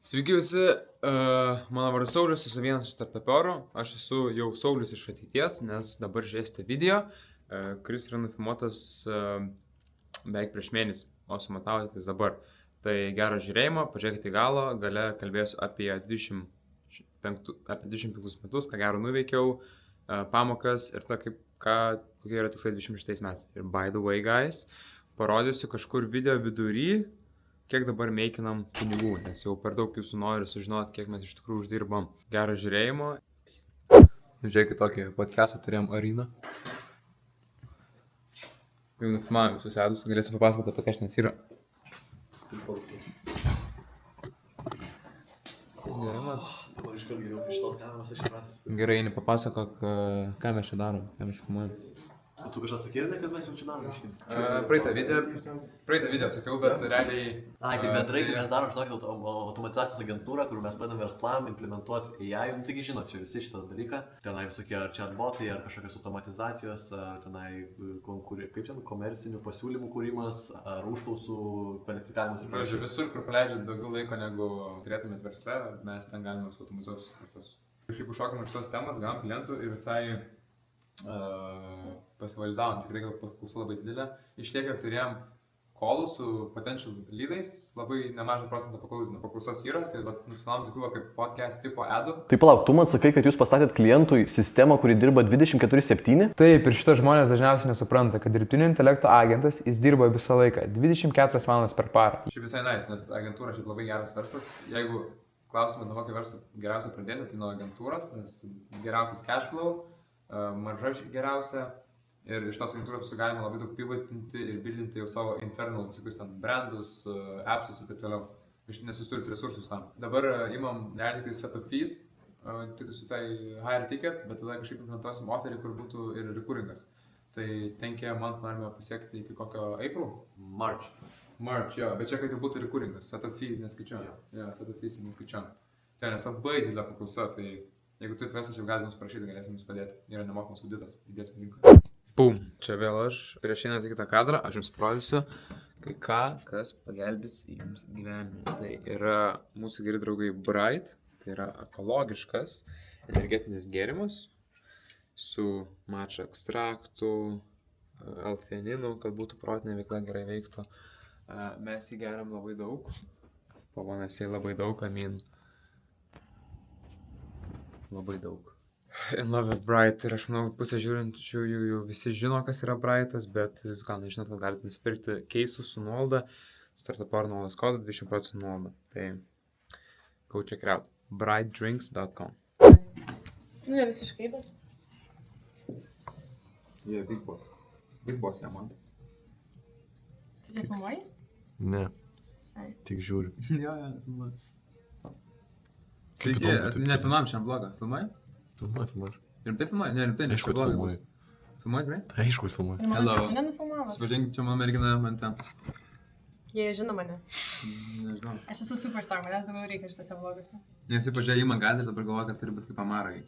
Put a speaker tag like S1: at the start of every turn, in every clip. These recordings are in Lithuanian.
S1: Sveiki visi, mano vardas Saulius, esu vienas iš startuperų, aš esu jau Saulius iš ateities, nes dabar žiūrėsite video, kuris yra nufilmuotas beveik prieš mėnesį, o sumatavote tai dabar. Tai gero žiūrėjimo, pažiūrėkite į galą, gale kalbėsiu apie 25 metus, ką gero nuveikiau, pamokas ir kokie yra tikslai 26 metais. Ir by the way guys, parodysiu kažkur video vidury, kiek dabar meikinam pinigų, nes jau per daug jūsų nori sužinoti, kiek mes iš tikrųjų uždirbam. Gero žiūrėjimo. Žiūrėkit, tokį podcastą turėjom Ariną. Jau nufilmavim visus edus, galėsiu papasakoti apie ką šiandien yra. Gerai, mat. Gerai, eini papasakok, ką mes čia darom, ką mes filmuojam.
S2: O tu kažką sakė, kas mes jau čia darom, iškin?
S1: Praeitą video sakiau, bet realiai...
S2: Tai bendrai tai mes darom, žinokit, automatizacijos agentūrą, kur mes padedam verslam implementuoti AI. Taigi žinot, čia visi šitą dalyką. Tenai visokie ar chatbotai, ar kažkokios automatizacijos, ar tenai komercinių pasiūlymų kūrimas, ar užklausų kvalifikavimas ir
S1: panašiai. Visur, kur paleidžiat daugiau laiko negu turėtumėt versle, mes ten galime automatizuoti procesus. Kažkaip užšokam iš tos temos, gavom klientų ir visai pasivaldavom, tikrai gal paklausa labai didelė. Iš tiek, kiek turėjom kolų su potential leadais, labai nemažą procentą paklausos yra, tai nusifilmavom tokių kaip podcast tipo adų.
S2: Tai palauk, tu man sakai, kad jūs pastatėt klientui sistemą, kuri dirba 24/7?
S1: Taip, ir šitas žmonės dažniausiai nesupranta, kad dirbtinio intelekto agentas, jis dirba visą laiką, 24 valandas per parą. Šiaip visai nice, nes agentūra šiaip labai geras verslas. Jeigu klausime, nuo kokio verslo geriausia pradėti, tai nuo agentūros, nes geriausias cash flow, marža geriausia. Ir iš tos agentūros galima labai daug pivotinti ir bildinti jau savo internal visokius ten brandus, appsus ir taip toliau. Nes jūs turite resursus tam. Dabar imam realiai tai setup fees, visai higher ticket, bet tada kažkaip implementuosim offerį, kur būtų ir recurringas. Tai 10K month norime pasiekti iki kokio April? March, jo, bet čia kai tai būtų recurringas, setup fee neskaičiuojam. Jo, setup fees neskaičiuojam. Tai nes labai didelė paklausa, tai jeigu turite vesą, čia galite mums prašyti, galėsim jums padėti. Yra nemokamas auditas, įdėsim linką. Bum, čia vėl aš. Prieš einant į kitą kadrą, aš jums parodysiu kai ką, kas pagelbės jums gyvenime. Tai yra mūsų geri draugai Bright, tai yra ekologiškas energetinis gėrimas su matcha ekstraktu, L-theaninu, kad būtų protinė veikla gerai veiktų. Mes jį geriam labai daug, pavonasiai labai daug, labai daug. In love with Bright ir aš manau, pusė žiūrinčių jau visi žino, kas yra Brightas, bet jūs gal nežinot, kad galite nusipirkti keisus su nuolaida, startuper nuolaidos kodą 20% nuolaida. Tai go check it out, brightdrinks.com.
S3: Ne visiškai, bet.
S1: Jie big boss. Big boss, ne man.
S3: Tu čia filmuoji?
S2: Ne.
S3: Ai.
S2: Tik žiūriu.
S1: Jo, filmuoju. Sveiki, nefilmavom šiam blogą, filmuoji?
S2: Filmuoju.
S1: Rimtai filmuoji? Ne, rimtai,
S2: Aišku, kad filmuoju.
S1: Filmuoji, tikrai?
S2: Tai aišku, kad filmuoju.
S3: Ir mano tu nenufilmavas.
S1: Supažink, čia mano mergina, man ten.
S3: Jie žino mane.
S1: Nežinau.
S3: Aš esu superstar, manęs daugiau reikia šitose vloguose.
S1: Nes jis pažiūrėjo į magazį ir dabar galvoja, kad turi būti kaip Amarai.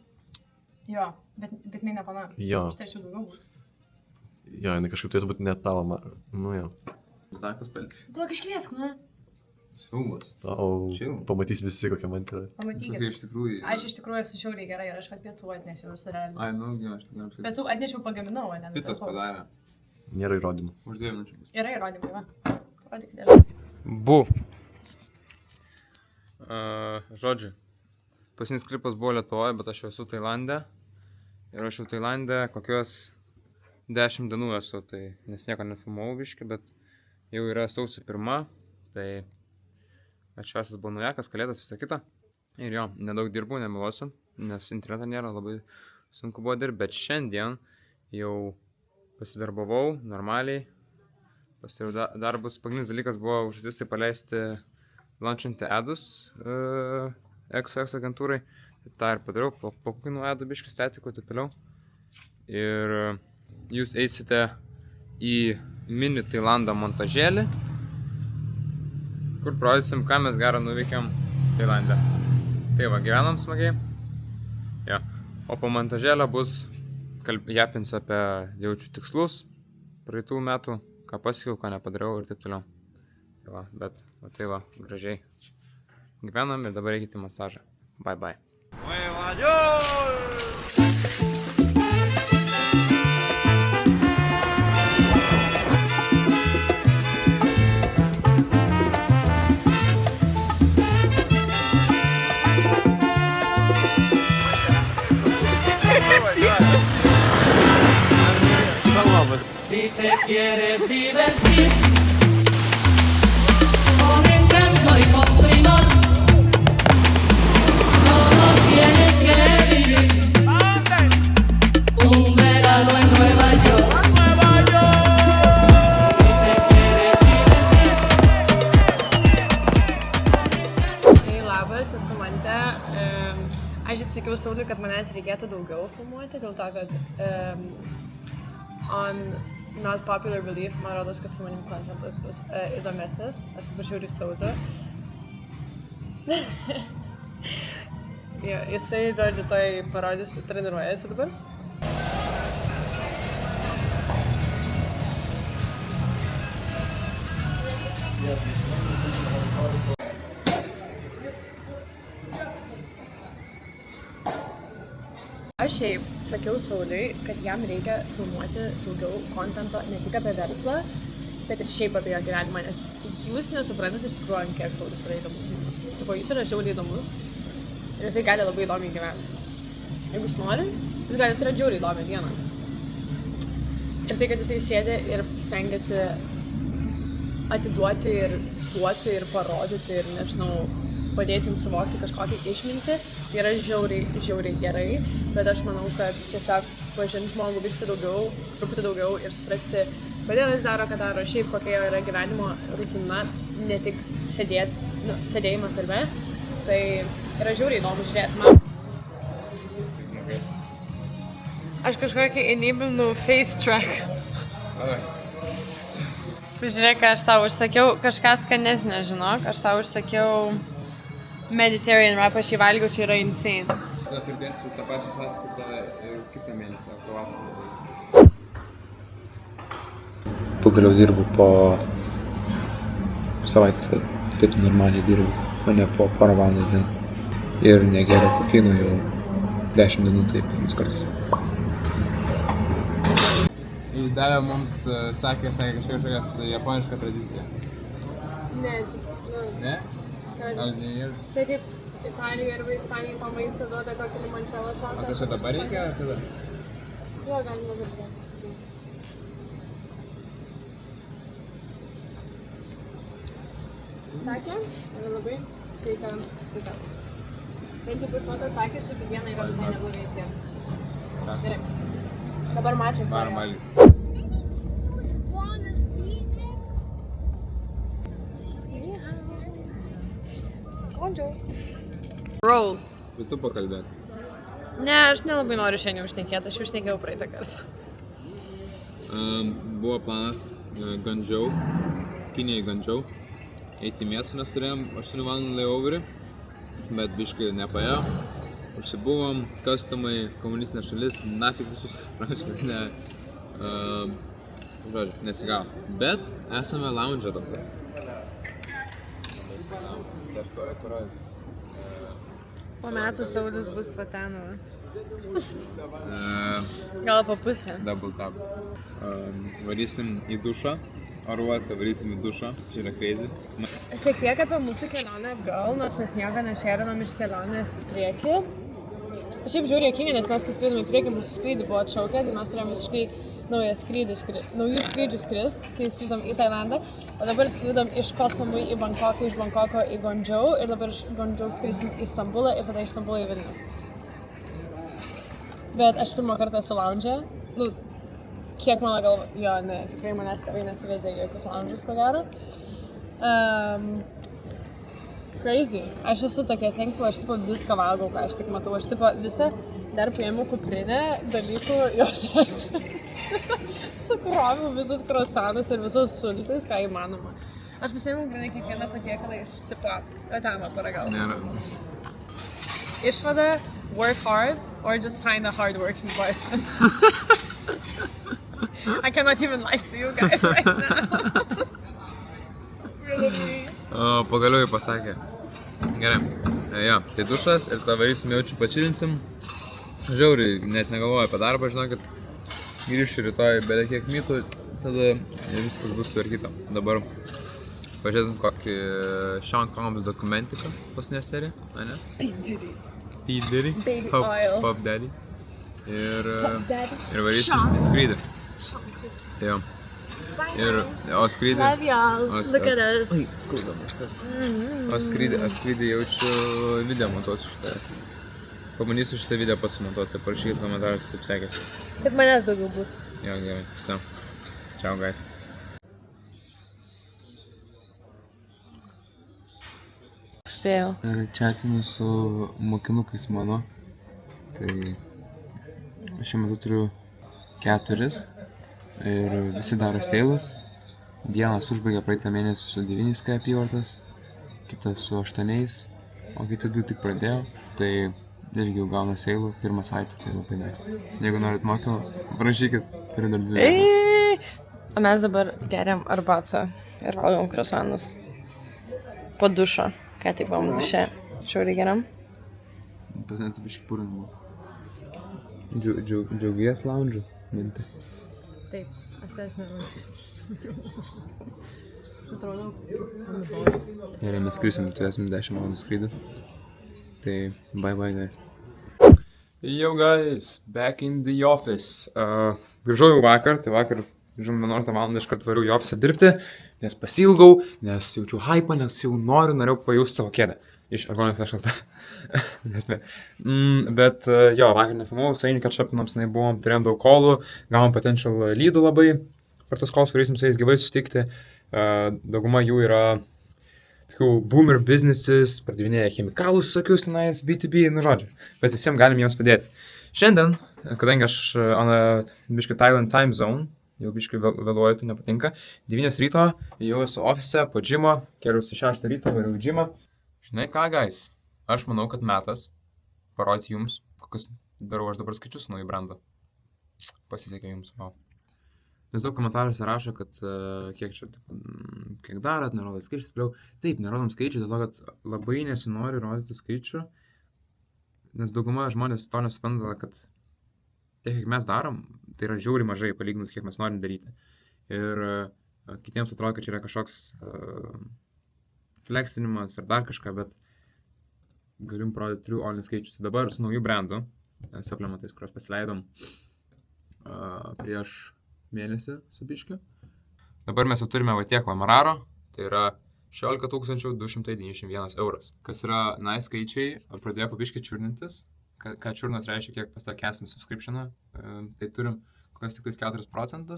S3: Jo, bet jinai nepanašu.
S2: Jo.
S3: Aš turėčiau daugiau būti.
S2: Jo, jinai kažkaip turėtų būti net tavo, nu jo.
S1: Takos pelkė.
S3: Duok iškviesk, nu.
S1: Siūlas.
S2: O,
S1: Chill.
S2: pamatys visi, kokia man yra.
S1: Tokia
S3: Pamatykit.
S1: iš tikrųjų.
S3: Aš iš tikrųjų esu šiauriai gerai ir aš vat pietų atnešiau ir sureliu.
S1: Ai, nu, jo, aš tikrai apsakyti.
S3: Pietų atnešiau pagaminau, o ne?
S1: Pitas padarė.
S2: Nėra įrodymų.
S1: Už 2 minučių.
S3: Yra įrodymai, va. Rodyk dėl.
S1: Bu. Žodžiu. Pasinis klipas buvo Lietuvoje, bet aš jau esu Tailande. Ir aš jau Tailande kokios 10 dienų esu, tai nes nieko nefilmavau biškį, bet jau yra sausio 1. Tai atšvestas buvo naujakas, kalėdas, visą kitą. Ir jo, nedaug dirbau, nemeluosiu, nes interneto nėra, labai sunku buvo dirbti, bet šiandien jau pasidarbavau normaliai. Pasidariau darbus, pagrindinis dalykas buvo užduotis tai paleisti launchinti adus XOX agentūrai. Tai tą ir padariau, po kokių adų biškį statikų, taip toliau. Ir jūs eisite į mini Tailando montažėlį, kur parodysim, ką mes gerą nuveikėm Tailande. Tai va, gyvenam smagiai. Ja. O po montažėlio bus, japinsiu apie jaučių tikslus, praeitų metų, ką pasiekiau, ką nepadariau ir taip toliau. Tai va, bet va, tai va, gražiai. gyvenam ir dabar reikite masažą. Bye bye.
S4: Si te quieres divertir con encanto y con primor, solo tienes que vivir un verano en Nueva York. Si te quieres divertir.
S3: Tai labas, esu Mantė. Aš jau sakiau Sauliui, kad manęs reikėtų daugiau filmuoti, dėl to, kad on Not Popular Belief, man rodos, kad su manim kontentas bus įdomesnis. Aš paprašiau ir Saulių. Jisai, žodžiu, toj parodys, treniruojasi dabar. Aš šiaip sakiau Sauliui, kad jam reikia filmuoti daugiau kontento ne tik apie verslą, bet ir šiaip apie jo gyvenimą, nes jūs nesuprantate iš tikrųjų, ant kiek Saulius yra įdomus. Tipo, jis yra žiauriai įdomus ir jisai gali labai įdomiai gyventi. Jeigu jis nori, jis gali turėti žiauriai įdomią dieną. Ir tai, kad jisai sėdi ir stengiasi atiduoti ir duoti ir parodyti ir, nežinau, padėti jums suvokti kažkokį išmintį, tai yra žiauriai gerai, bet aš manau, kad tiesiog pažinti žmogų biškį daugiau, truputį daugiau ir suprasti, kodėl jis daro, ką daro, šiaip kokia jo yra gyvenimo rutina, ne tik sėdėjimas darbe, tai yra žiauriai įdomu žiūrėti. Aš kažkokį enablinau face track. Žiūrėk, aš tau užsakiau kažką skanesnio, žinok, aš tau užsakiau Mediterranean wrap, aš jį valgiau, čia yra insane.
S1: Tada pridėsiu tą pačią sąskaitą ir kitą mėnesį Kroatiją. Pagaliau dirbu po savaitės, taip normaliai dirbu, o ne po porą valandų dieną. Ir negeriu kofeino jau 10 dienų, tai pirmas kartas. Jis davė mums, sakė kažkokias japonišką tradiciją.
S3: Ne,
S1: Ne? Ar ne ir?
S3: čia kaip Italijoje arba Ispanijoje po maisto duoda kokį limončelą šoką.
S1: O tai čia dabar reikia, ar kada?
S3: Jo, galima viršti. Sakė, yra labai sveika. Bent jau pušuotas sakė, šiaip vieną yra visai neblogai išdėti. Gerai. Dabar mačias.
S1: Varom valgyti.
S3: Roll.
S1: Bet tu pakalbėk.
S3: Ne, aš nelabai noriu šiandien užšnekėti, aš jau šnekėjau praeitą kartą.
S1: Buvo planas Guangzhou, Kinijai Guangzhou, eiti į miestą, nes turėjom 8 valandų layoverį, bet biškai nepaėjo. Užsibuvom, kastomai, komunistinė šalis, nafik visus prašė, žodžiu, nesigavo. Bet esame lounge dabar.
S3: Po metų Saulius bus Svatanovo. Gal po pusę.
S1: Double tap. Varysim į dušą, oro uostą varysim į dušą, čia yra crazy.
S3: Šiek tiek apie mūsų kelionę atgal, nors mes nieko nešėrinom iš kelionės į priekį. Šiaip žiūrėjau juokingai, nes mes kai skridom į priekį, mūsų skrydį buvo atšaukę, tai mes turėjom visiškai naujus skrydžius skrist, kai skridom į Tailandą, o dabar skridom iš Kosamui į Bankoką, iš Bankoko į Guangzhou ir dabar iš Guangzhou skrisim į Stambulą ir tada iš Stambulo į Vilnių. Bet aš pirmą kartą esu lounge, kiek mano galva, jo, ne, tikrai manęs tėvai nesivedė jokius lounges, ko gero. Crazy. Aš esu tokia thankful, aš tipo viską valgau, ką aš tik matau. Aš tipo visą dar paėmiau kuprinę dalykų, jos esu. Sukroviau visus croissantus ir visus sultis, ką įmanoma. Aš pasiėmiau grinai kiekvieną patiekalą iš tipo, atama paragauti.
S1: Nėra.
S3: Išvada, work hard or just find a hard-working boyfriend. I cannot even lie to you guys right now. Really?
S1: Pagaliau jį pasakė. Gerai. Jo, tai dušas ir tada varysim jaučiu pačilinsim. Žiauriai, net negalvoju apie darbą, žinokit. Grįšiu rytoj beveik kiek mytų, tada viskas bus sutvarkyta. Dabar pažiūrėtum kokį Sean Combs dokumentiką, paskutinę seriją, ne? P. Diddy.
S3: Baby
S1: Pop,
S3: oil.
S1: Pop Daddy. Ir
S3: Daddy.
S1: varysim į skrydį. Tai jo. Ir, o skrydį...
S3: Love y'all. Look at us.
S1: Skauda kažkas. O skrydį jaučiu video montuosiu šitą. Pabandysiu šitą video pats sumontuoti, tai parašykit komentarus, kaip sekėsi.
S3: Kad manęs daugiau būtų.
S1: Jo, gerai. So. Ciao, guys.
S3: Spėjau.
S1: Čiatinu su mokinukais mano. Tai šiuo metu turiu 4 ir visi daro seilus. Vienas užbaigė praeitą mėnesį su 9K apyvartos, kitas su 8, o kiti 2 tik pradėjo. Tai irgi jau gauna seilų, pirmą savaitę, tai labai nice. Jeigu norit mokymo, parašykit, turiu dar 2 vietas.
S3: O mes dabar geriam arbatą ir valgom kruasanus. Po dušo. Ką tik buvom duše. Šiauriai geriam.
S1: Pasinėtis biškį pūrin buvo. Džiaugies lounge'u, minti.
S3: Taip, aš tas nervus. Sutrodau pomidoras.
S1: Gerai, mes skrisim, turėsim 10 valandų skrydį. Tai bye guys. Yo guys, back in the office. Grįžau jau vakar, tai vakar grįžau 11 valandą iškart variau į ofisą dirbti, nes pasilgau, nes jaučiu hypą, nes jau norėjau pajausti savo kėdę. Iš Argonijos kažkas. Bet jo, vakar nefilmavau, sainį catch-up, apsinai buvom, turėjom daug kolų, gavom potential lydų labai. Per tos calls varysim su jais gyvai susitikti. Dauguma jų yra tokių boomer businesses, pardavinėja chemikalus visokius tenais, B2B, nu žodžiu. Bet visiems galim jiems padėti. Šiandien, kadangi aš biškai Thailand time zone, jau biškai vėluoju, tai nepatinka, 9 ryto, jau esu ofise, po džimo, keliausi 6 ryto, variau į džimą. Žinai ką, guys, aš manau, kad metas parodyti jums, kokius darau aš dabar skaičius nuo į brandą. Pasisekė jums, wow. Nes daug komentaruose rašo, kad kiek darot, nerodot skaičius, toliau. Taip, nerodom skaičių, dėl to, kad labai nesinori rodyti skaičių, nes dauguma žmonės to nesupranta, kad tiek, kiek mes darom, tai yra žiauriai mažai palyginus, kiek mes norim daryti. Ir kitiems atrodo, kad čia yra kažkoks flexinimas ar dar kažką, bet galim parodyti true all-in skaičius. Dabar su nauju brandu, supplementais, kuriuos pasileidom prieš mėnesį su biškiu. Dabar mes jau turime va tiek Mararo, tai yra 16 291 euras, kas yra nice skaičiai, pradėjo po biškį čiurnintis, ką čiurnas reiškia, kiek pas tą casting subscriptioną, tai turim kokias tik 4%,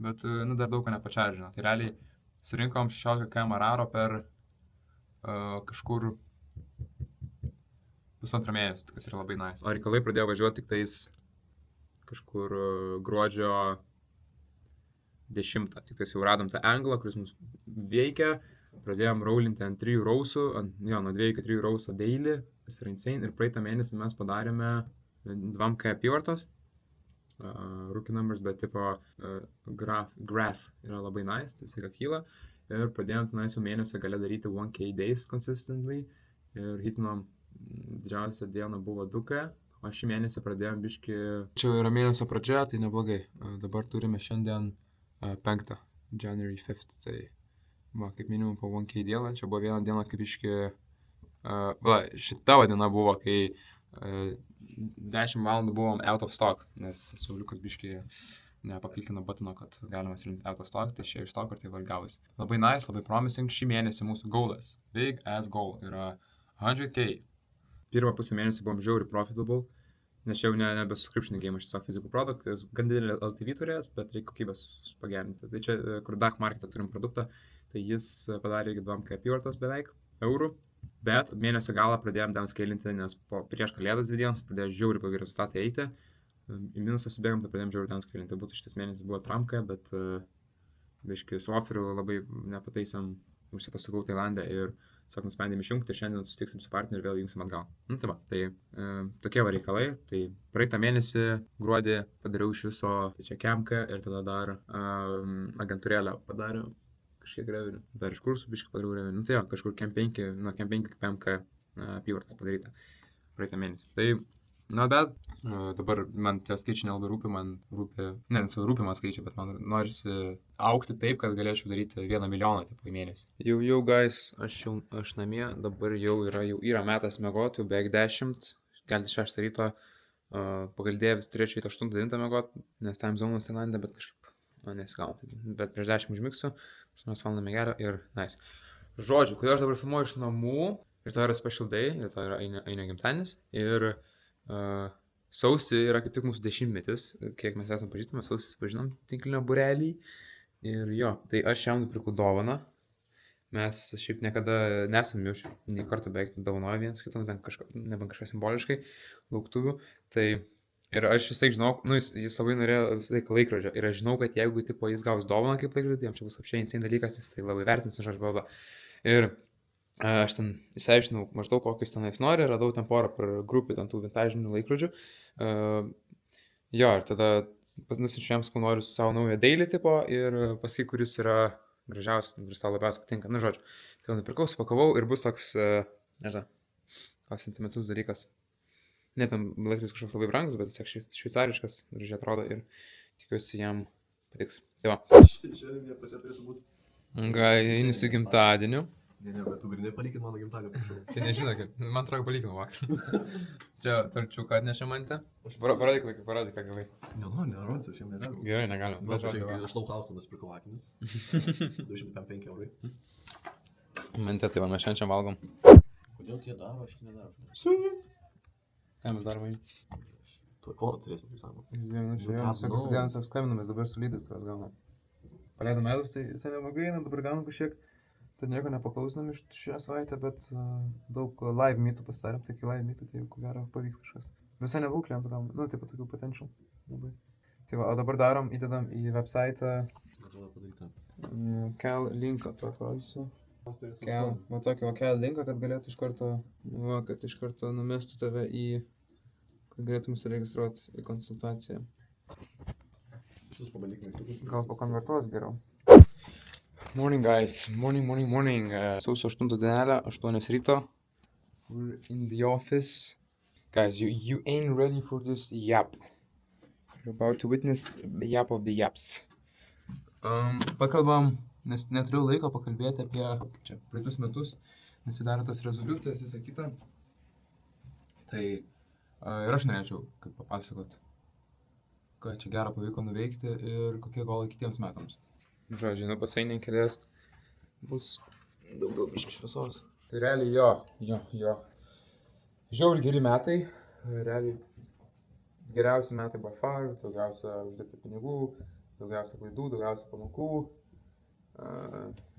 S1: bet dar daug ko nepačiaržino. Tai realiai surinkom 16K Mararo per kažkur pusantrą mėnesį, kas yra labai nice. O reikalai pradėjo važiuoti tik tais kažkur gruodžio 10. Tik tais jau radom tą anglą, kuris mums veikia. Pradėjom roulinti ant 3 rausų, nuo 2 iki 3 rausų daily, kas yra insane. Ir praeitą mėnesį mes padarėme 2K apyvartos, rookie numbers, bet tipo graph yra labai nice, tai visai ką kyla. Ir pradėjom tenais jau mėnesio gale daryti 1K days consistently. Ir hitinom didžiausia diena buvo 2K. O šį mėnesį pradėjom biški... Čia yra mėnesio pradžia, tai neblogai. Dabar turime šiandien 5, January 5th, tai kaip minimum po 1K dieną. Čia buvo viena diena, kaip biški... Šita diena buvo, kai 10 valandų buvom out of stock, nes Sauliukas biški nepaklikino butino, kad galima surinkti out of stock, tai šie iš stock ir tai valgavosi. Labai nice, labai promising. Šį mėnesį mūsų goalas, big ass goal, yra 100K. Pirmą pusę mėnesį buvom žiauriai profitable, nes čia jau nebe subscription game, aš tiesiog physical product, jis gan didelį LTV turės, bet reikia kokybės pagerinti. Tai čia, kur Dark Market'e turim produktą, tai jis padarė 2K apyvartos beveik eurų, bet mėnesio galą pradėjom downscalinti, nes prieš kalėdas 2 dienas pradėjo žiauriai blogi rezultatai eiti. Į minusą subėgom, tai pradėjom žiauriai downscalinti. Būtų šitas mėnesis buvo tramka, bet biškai su offeriu labai nepataisėm, užsitostogau Tailande ir tiesiog nusprendėm išjungti ir šiandien susitiksim su partneriu ir vėl jungsim atgal. Tai va, tai tokie va reikalai. Tai praeitą mėnesį gruodį padariau iš viso čia Kemką ir tada dar agentūrėlę padariau kažkiek revenue. Dar iš kursų biškai padariau revenue. Nu, tai jo, kažkur nuo Kem 5 iki PMK apyvartas padaryta praeitą mėnesį. Tai, na, bet dabar man tie skaičiai nelabai rūpi, man rūpi, rūpi man skaičiai, bet man norisi augti taip, kad galėčiau daryti 1 milijoną tipo į mėnesį. Jau, guys, aš namie, dabar jau yra metas mėgoti, jau beveik 10, kelti 6 ryto, pagaldėjęs turėčiau į 8-9 mėgoti, nes time zonas Tailande, bet kažkaip nesigauna. Bet prieš 10 užmigsiu, 8 valandą mėgelio ir nice. Žodžiu, kodėl aš dabar filmuoju iš namų, rytoj yra special day, rytoj yra Ainio gimtadienis ir sausį yra kaip tik mūsų 10-metis, kiek mes esame pažįstami, sausį pažinom tinklinio būrelį ir jo, tai aš jam nupirkau dovaną, mes šiaip niekada nesame jau nei kartą beveik dovanoję vienas kitą, nebent kažką simboliškai, lauktuvių, tai ir aš visai žinau, nu jis labai norėjo visą laiką laikrodžio ir aš žinau, kad jeigu tipo, jis gaus dovaną kaip laikrodį, jam čia bus apšiai insane dalykas, jis tai labai vertins, aš balba. Ir aš ten įsiaiškinau maždaug kokius tenais nori, radau ten porą per grupį ten tų vintažinių laikrodžių. Jo, ir tada nusinčiu jam, sakau, noriu su savo naują daily tipo ir pasakyk, kuris yra gražiausias, kuris tau labiausiai patinka. Nu, žodžiu, tai nupirkau, supakavau ir bus toks, nežinau, sentimentus dalykas. Ne, ten laikrodis kažkoks labai brangus, bet jis šveicariškas, gražiai atrodo ir tikiuosi jam patiks. Tai va.
S2: Šiandien pasiturėtų būti.
S1: Eini su gimtadieniu.
S2: Ne, bet tu gali nepalikti mano gimtadienio, prašau.
S1: Tai nežinau, man atrodo palikinu vakar. Čia tarčiuką atnešė mante. Parodyk, ką gavai.
S2: Nerodysiu, šiandien negaliu.
S1: Gerai, negalim.
S2: Bet aš Lauhauso nusipirkau akinius. 205 eurai.
S1: Mante, tai va, mes šiandien valgom.
S2: Kodėl tie daro, aš nedaro.
S1: Ką mes darome?
S2: Tu ko turėsi, kaip sakoma?
S1: Visokios dienas apskambinamės dabar su lydais, kurios gaunam. Paleidom medus, tai visai neblogai, dabar gaunam kažkiek. Tai nieko nepaklausinom iš šią savaitę, bet daug live meetų pasidarėm, tai kai live meetų, tai jau ko gero pavyks kažkas. Visai nedaug klientų gaunam, nu taip pat tokių potential. Labai. Tai va, o dabar darom, įdedam į website kel linką, to parodysiu. Va tokį va kel linką, kad galėtų iš karto numestų tave į, kad galėtum įsiregistruoti į konsultaciją. Gal pakonvertuos geriau. Morning guys, morning. Sausio 8 dienelė, 8 ryto. We're in the office. Guys, you ain't ready for this yap. You're about to witness the yap of the yaps. Pakalbam, nes neturiu laiko pakalbėti apie čia praeitus metus, nes įdaro tas rezoliucijas, visą kitą. Tai ir aš norėčiau kaip papasakot, ką čia gero pavyko nuveikti ir kokie golai kitiems metams. Žodžiu, nu baseinė kėdės bus daugiau biškį šviesos. Tai realiai jo. Žiauriai geri metai, realiai geriausi metai by far, daugiausia uždirbti pinigų, daugiausia klaidų, daugiausia pamokų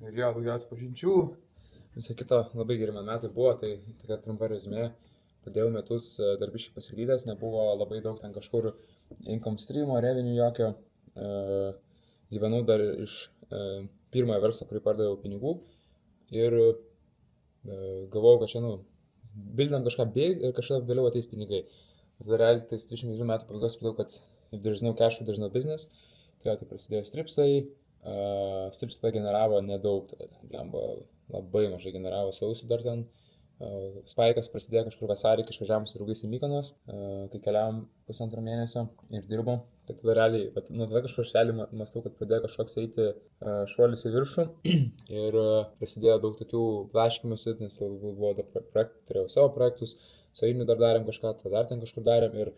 S1: ir daugiausia pažinčių. Visą kitą labai geri metai buvo, tai tokia trumpa rezumė. Padėjau metus darbiškai pasiklydęs, nebuvo labai daug ten kažkur income streamo, revenue jokio. Gyvenau dar iš pirmojo verslo, kurį pardaviau pinigų ir galvojau, kad čia, bildam kažką big ir kažką vėliau ateis pinigai. Bet realiai tais 22 metų pabaigos supratau, kad if there is no cash, there is no business. Tai prasidėjo stripsai, stripsai tada generavo nedaug, tada labai mažai generavo sausį dar ten. Spaikas prasidėjo kažkur vasarį, kai išvažiavom su draugais į Mykonos, kai keliavom 1,5 mėnesio ir dirbom. Tai tada realiai, nuo tada kažkur realiai mąstau, kad pradėjo kažkoks eiti šuolis į viršų ir prasidėjo daug tokių blaškymusi, nes buvo dar projektų, turėjau savo projektus, su Ainiu dar darėm kažką, tada dar ten kažkur darėm ir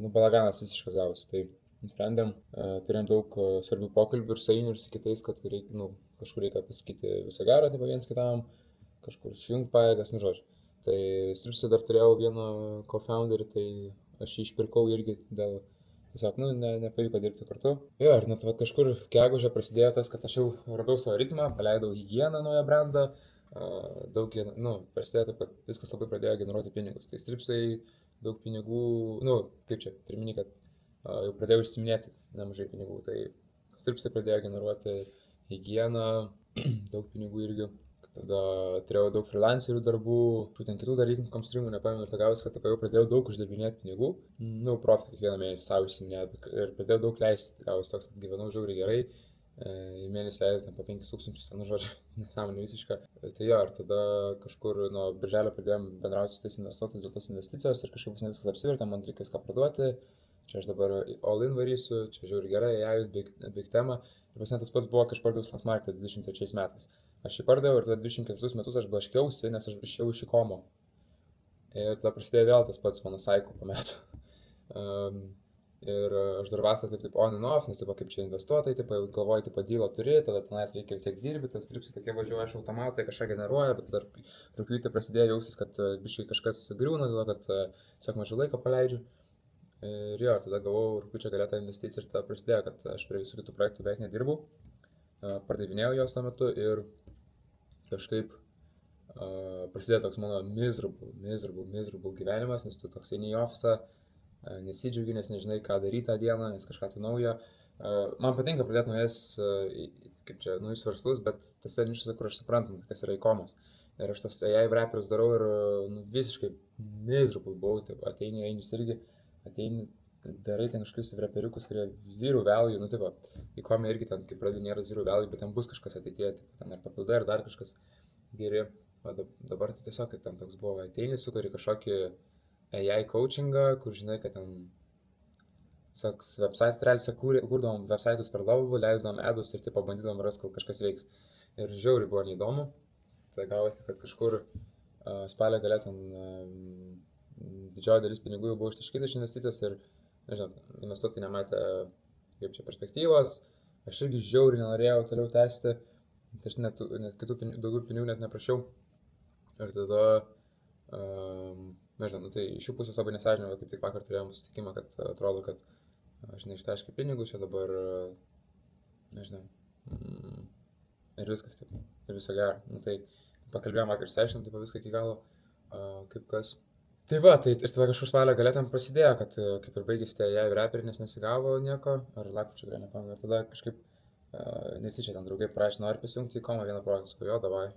S1: balaganas visiškas gavosi. Tai nusprendėm, turėjom daug svarbių pokalbių ir su Ainiu ir su kitais, kad kažkur reikia pasakyti viso gero, taip viens kitam. Kažkur sujungt pajėgas, žodžiu. Tai stripsai dar turėjau vieną co-founderį, tai aš jį išpirkau irgi dėl, tiesiog, nepavyko dirbti kartu. Jo, ir net kažkur gegužę prasidėjo tas, kad aš jau radau savo ritmą, paleidau higieną naują brandą, prasidėjo taip, kad viskas labai pradėjo generuoti pinigus. Tai stripsai, daug pinigų, turiu minį, kad jau pradėjau išsiminėti nemažai pinigų. Tai stripsai pradėjo generuoti higieną, daug pinigų irgi. Tada turėjau daug freelancerių darbų, ten kitų dalykų, komstringų, nepamenu, ir tą gavosi, kad jau pradėjau daug uždirbinėti pinigų. Profitą kiekvieną mėnesį savo išsiminėti ir pradėjau daug leisti. Gavosi toks, kad gyvenau žiauriai gerai, į mėnesį leidau ten po 5000, ten, žodžiu, nesąmonė visiška. Tai jo, ir tada kažkur nuo birželio pradėjom bendrauti su tais investuotojais dėl tos investicijos ir kažkaip ne viskas apsivertė, man reikia viską parduoti. Čia aš dabar all in varysiu, čia žiūri gerai, AI, big tema. Ir pas tas pats buvo, kai aš pardaviau Stock Market 23 metais. Aš jį pardaviau ir tada 24 metus aš blaškiausi, nes aš išėjau iš įkomo. Ir tada prasidėjo vėl tas pats mano cycle po metų. Ir aš dar vasarą taip on and off, nes kaip čia investuotojai, galvoju, dylą turi, tada tenais reikia vis tiek dirbti, tas stripsai tokie važiuoja iš automatai, kažką generuoja, bet dar rugpjūtį prasidėjo jausis, kad biškai kažkas griūna, dėl to, kad tiesiog mažai laiko paleidžiu. Ir jo, tada gavau rugpjūčio gale tą investiciją ir tada prasidėjo, kad aš prie visų kitų projektų beveik nedirbau, pardavinėjau jos tuo metu ir kažkaip prasidėjo toks mano miserable gyvenimas, nes tu toks eini į ofisą, nesidžiaugi, nes nežinai, ką daryti tą dieną, nes kažką tai naujo. Man patinka pradėti naujus verslus, bet tose nišose, kur aš suprantu, kas yra e-commerce. Ir aš tos AI wrappers darau ir visiškai miserable buvau, ateini irgi, darai ten kažkokius wrapperiukus, kurie zero value, e-commerce irgi ten, kaip pradėjau, nėra zero value, bet ten bus kažkas ateityje, ten ar papildai, ar dar kažkas geri. O dabar tai tiesiog, kad ten toks buvo, ateini, sukuri kažkokį AI coachingą, kur žinai, kad ten website, realiai kurdavom website'us per Lovable, leisdavom adus ir bandydavom rasti, kol kažkas veiks. Ir žiauriai buvo neįdomu. Tai gavosi, kad kažkur spalio gale ten didžioji dalis pinigų jau buvo ištaškyta iš investicijos ir, nežinau, investuotojai nematė kaip čia perspektyvos. Aš irgi žiauriai nenorėjau toliau tęsti, tai aš net kitų daugiau pinigų net neprašiau. Ir tada nežinau, tai iš jų pusės labai nesąžininga, kaip tik vakar turėjom susitikimą, kad atrodo, kad aš neištaškiau pinigus, čia dabar, nežinau, ir viskas taip, ir viso gero. Tai pakalbėjom vakar, išsiaiškinom taip viską iki galo, kaip kas. Tai va, tai ir tada kažkur spalio gale ten prasidėjo, kad kaip ir baigėsi tie AI rapperiai, nes nesigavo nieko, ar lapkričio gale nepamenu, ir tada kažkaip netyčia ten draugai parašė, nori prisijungti į komą vieną projektą, sakau, jo, davai.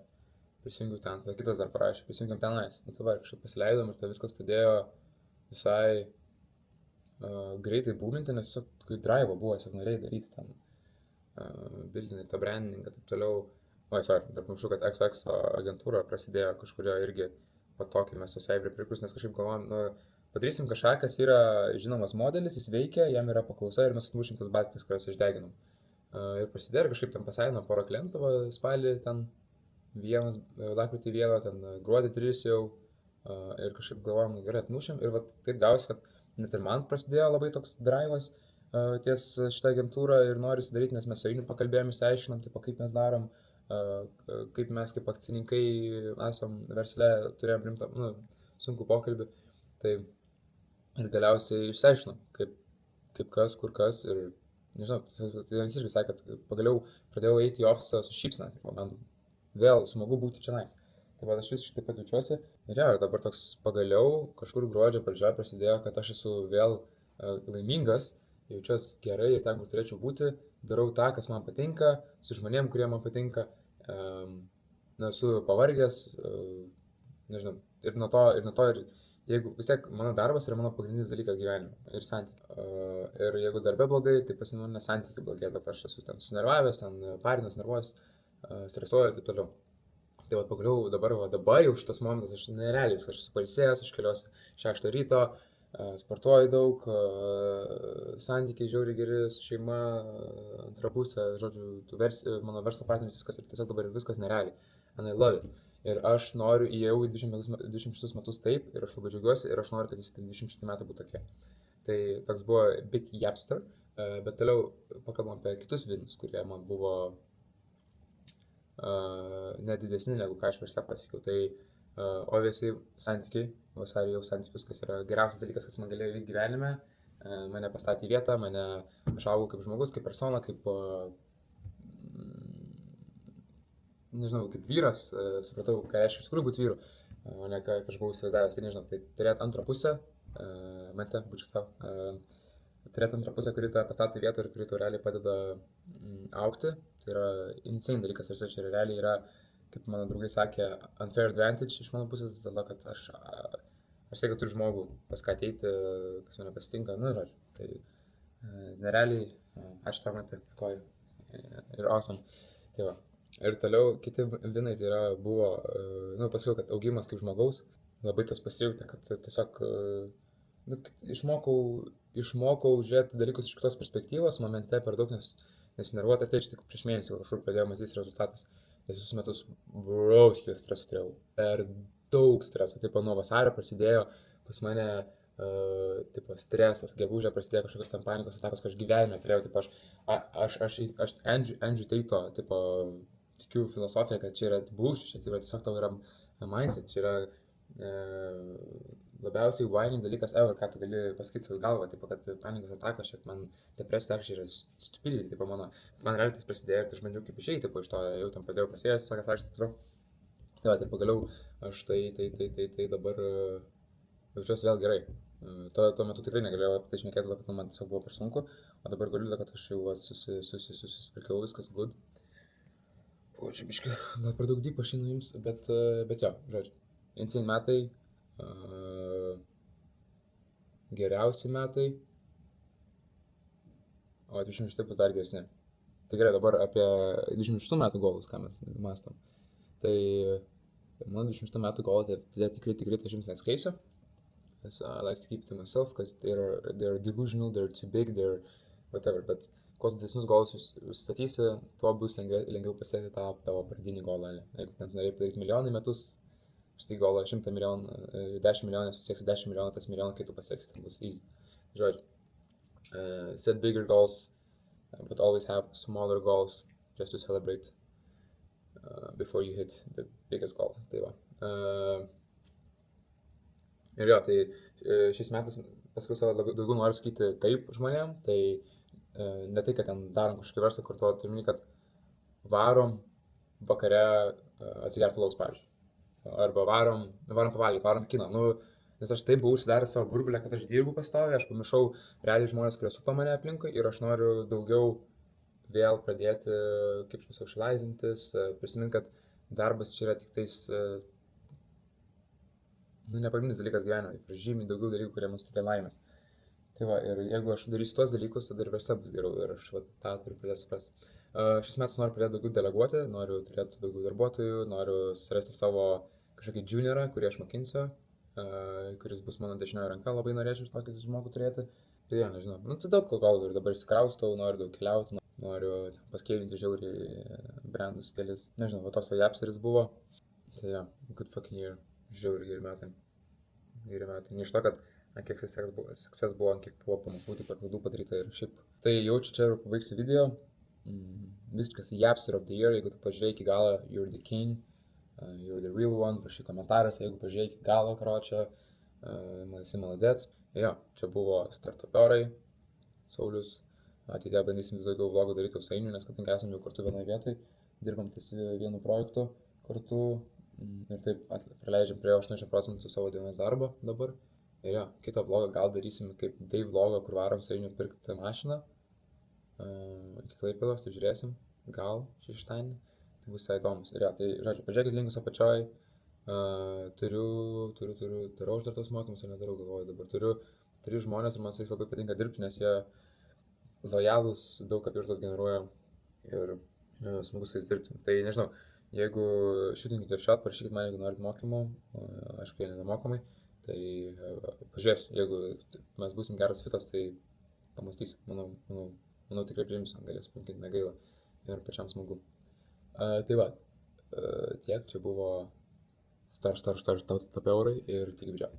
S1: Prisijungiau ten, tada kitas dar parašė, prisijungiam tenais. Tai va, kažkaip pasileidom ir tai viskas pradėjo visai greitai boominti, nes tiesiog kai drive buvo, tiesiog norėjai daryti ten buildinį, tą brandingą, taip toliau. Dar pamiršau, kad XX agentūra prasidėjo kažkurio irgi patokį mes tos AI prikus, nes kažkaip galvojom, padarysim kažką, kas yra žinomas modelis, jis veikia, jam yra paklausa ir mes atmušim tas batkės, kurias išdeginom. Ir prasidėjo ir kažkaip ten pasėdino porą klientų, spalį ten lapkritį 1, ten gruodį 3 jau ir kažkaip galvojom, gerai atmušim ir va taip gausi, kad net ir man prasidėjo labai toks drive'as ties šitą agentūrą ir norisi daryti, nes mes su Ainiu pakalbėjom, išsiaiškinom, kaip mes darom, kaip mes kaip akcininkai esam versle, turėjom rimtą, sunkų pokalbį, tai ir galiausiai išsiaiškinom, kaip kas, kur kas ir nežinau, tai visi irgi sakė, kad pagaliau pradėjau eiti į ofisą su šypsena, man vėl smagu būti čia nais. Tai va, aš visiškai taip pat jaučiuosi. Ir dabar toks pagaliau, kažkur gruodžio pradžioje prasidėjo, kad aš esu vėl laimingas, jaučiuosi gerai ir ten, kur turėčiau būti, darau tą, kas man patinka, su žmonėm, kurie man patinka, esu pavargęs, nežinau, ir nuo to, jeigu vis tiek mano darbas yra mano pagrindinis dalykas gyvenime ir santykiai. Ir jeigu darbe blogai, tai ne santykiai blogėja, bet aš esu ten sunervavęs, ten parinas, nervuojas, stresuoju ir taip toliau. Tai va, pagaliau dabar jau šitas momentas, aš nerealiai, aš esu pailsėjęs, aš keliuosi 6 ryto, sportuoju daug, santykiai žiauriai geri su šeima, antra pusė, žodžiu, mano verslo partneris viskas ir tiesiog dabar viskas nerealiai. And I love it. Ir aš noriu įėjau į 26 metus taip ir aš labai džiaugiuosi ir aš noriu, kad 26 metai būtų tokie. Tai toks buvo Big Yapster, bet toliau pakalbam apie kitus vilnius, kurie man buvo net didesni negu ką aš prieš tą pasiekiau. Tai obviously santykiai, vasarį jau santykius, kas yra geriausias dalykas, kas man galėjo vykti gyvenime, mane pastatė į vietą, aš augau kaip žmogus, kaip persona, kaip, nežinau, kaip vyras, supratau, ką reiškia iš tikrųjų būti vyru, o ne ką aš buvau įsivaizdavęs, tai nežinau, tai turėti antrą pusę, Mante, bučiu tau, turėti antrą pusę, kuri tą pastato į vietą ir kuri tau realiai padeda augti. Tai yra insane dalykas, ir čia realiai yra, kaip mano draugai sakė, unfair advantage iš mano pusės, dėl to, kad aš tiek turiu žmogų pas ką ateiti, kas mane pasitinka, žodžiu. Tai nerealiai, ačiū tau, Mante, dėkoju. ir awesome. Tai va. Ir toliau kiti vinai tai yra, buvo, pasakiau, kad augimas kaip žmogaus, labai tas pasijutė, kad tiesiog išmokau žiūrėti dalykus iš kitos perspektyvos, momente per daug nesinervuoti, tai čia tik prieš mėnesį kažkur pradėjau matyti rezultatas. Visus metus, kiek streso turėjau, per daug streso, taip nuo vasario prasidėjo pas mane stresas, gegužę prasidėjo kažkokios ten panikos atakos, kad aš gyvenime turėjau, aš Andrew Taito, tikiu filosofiją, kad čia yra bullshit, čia tiesiog tavo yra mindset, čia yra labiausiai whining dalykas ever, ką tu gali pasakyti savo galvą, kad panikos atakos, šiek man depresija akšiai yra stupidity, man realiai tas prasidėjo ir aš bandžiau kaip išeiti, iš to jau tam pradėjau pasvėjęs, sakęs aš taip toliau. Tai va, tai pagaliau aš tai dabar jaučiuosi vėl gerai. Tuo metu tikrai negalėjau apie tai šnekėti, kad man tiesiog buvo per sunku, o dabar galiu, kad aš jau susitvarkiau, viskas good. O čia biškai, gal per daug dyp aš einu jums, bet jo, žodžiu. Insane metai, geriausi metai, o 26 bus dar geresni. Tai gerai, dabar apie 26 metų golus, ką mes mąstom. Tai mano 26 metų golai, tai tikrai aš jums neatskleisiu. I like to keep to myself, because they're delusional, they're too big, they're whatever, bet kuo didesnius golus užstatysi, tuo bus lengviau pasiekti tą tavo pradinį golą. Jeigu net norėjai padaryti milijoną į metus, štai golą 100 milijonų, 10 milijonų, susieksi 10 milijonų, tas milijoną, kai tu pasieksi, tai bus easy. Žodžiu, set bigger goals, but always have smaller goals, just to celebrate before you hit the biggest goal. Tai va. Ir jo, tai šiais metais paskui savo daugiau noriu sakyti taip žmonėm, tai ne tai, kad ten darom kažkokį verslą, kur tuo turime, kad varom vakare atsigerti lauks, pavyzdžiui. Arba varom pavalgyti, varom kiną. Nes aš taip buvau užsidaręs savo burbulę, kad aš dirbu pastoviai, aš pamiršau realiai žmonės, kurie supa mane aplinkui ir aš noriu daugiau vėl pradėti, kaip aš socializintis, prisiminti, kad darbas čia yra tik tais nepagrindinis dalykas gyvenime, žymiai daugiau dalykų, kurie mums suteikia laimės. Tai va, ir jeigu aš darysiu tuos dalykus, tada ir versle bus geriau ir aš tą turiu pradėti suprasti. Šis metas noriu pradėti daugiau deleguoti, noriu turėti daugiau darbuotojų, noriu susirasti savo kažkokį juniorą, kurį aš mokinsiu, kuris bus mano dešinioji ranka, labai norėčiau tokį žmogų turėti. Tai jo, nežinau, tai daug ko galų ir dabar įsikraustau, noriu daug keliauti, noriu paskeilinti žiauriai brandus kelis. Nežinau, va toks Japseris buvo. Tai jo, good fucking year. Žiauriai geri metai. Ne iš to, kad kiek success buvo, kiek buvo pamokų, tik per klaidų padaryta ir šiaip. Tai jaučiu čia ir pabaigsiu video. Viskas Yapster of the year, jeigu tu pažiūrėjai iki galo, you're the king, you're the real one, prašy komentaruose, jeigu pažiūrėjai iki galo, karočią, esi maladėts. Jo, čia buvo startupiorai, Saulius. Ateityje bandysim vis daugiau vlogų daryti Usainių, nes kadangi esame jau kartu vienoje vietoje, dirbam ties vienu projektu kartu. Ir taip praleidžiam prie 80% savo dienos darbo dabar. Ir jo, kitą vlogą gal darysim kaip day vlogą, kur varom Sainių pirkti mašiną. Iki Klaipėdos, tai žiūrėsim. Gal šeštadienį. Tai bus įdomus. Ir jo, tai žodžiu, pažiūrėkit linkus apačioj. Darau aš dar tos mokymus ir nedarau, galvoju dabar. Turiu žmonės ir man su jais labai patinka dirbti, nes jie lojalūs, daug apyvartos generuoja ir smagu su jais dirbti. Tai nežinau. Jeigu šutinkite ir šat, parašykit man, jeigu norit mokymų, aišku, jie nemokamai, tai pažiūrėsiu, jeigu mes būsim geras fitas, tai pamastysiu, manau tikrai priimsiu, galės pamokinti, negaila ir pačiam smagu. Tai va, tiek, čia buvo Star Top eurai ir tik didžiau.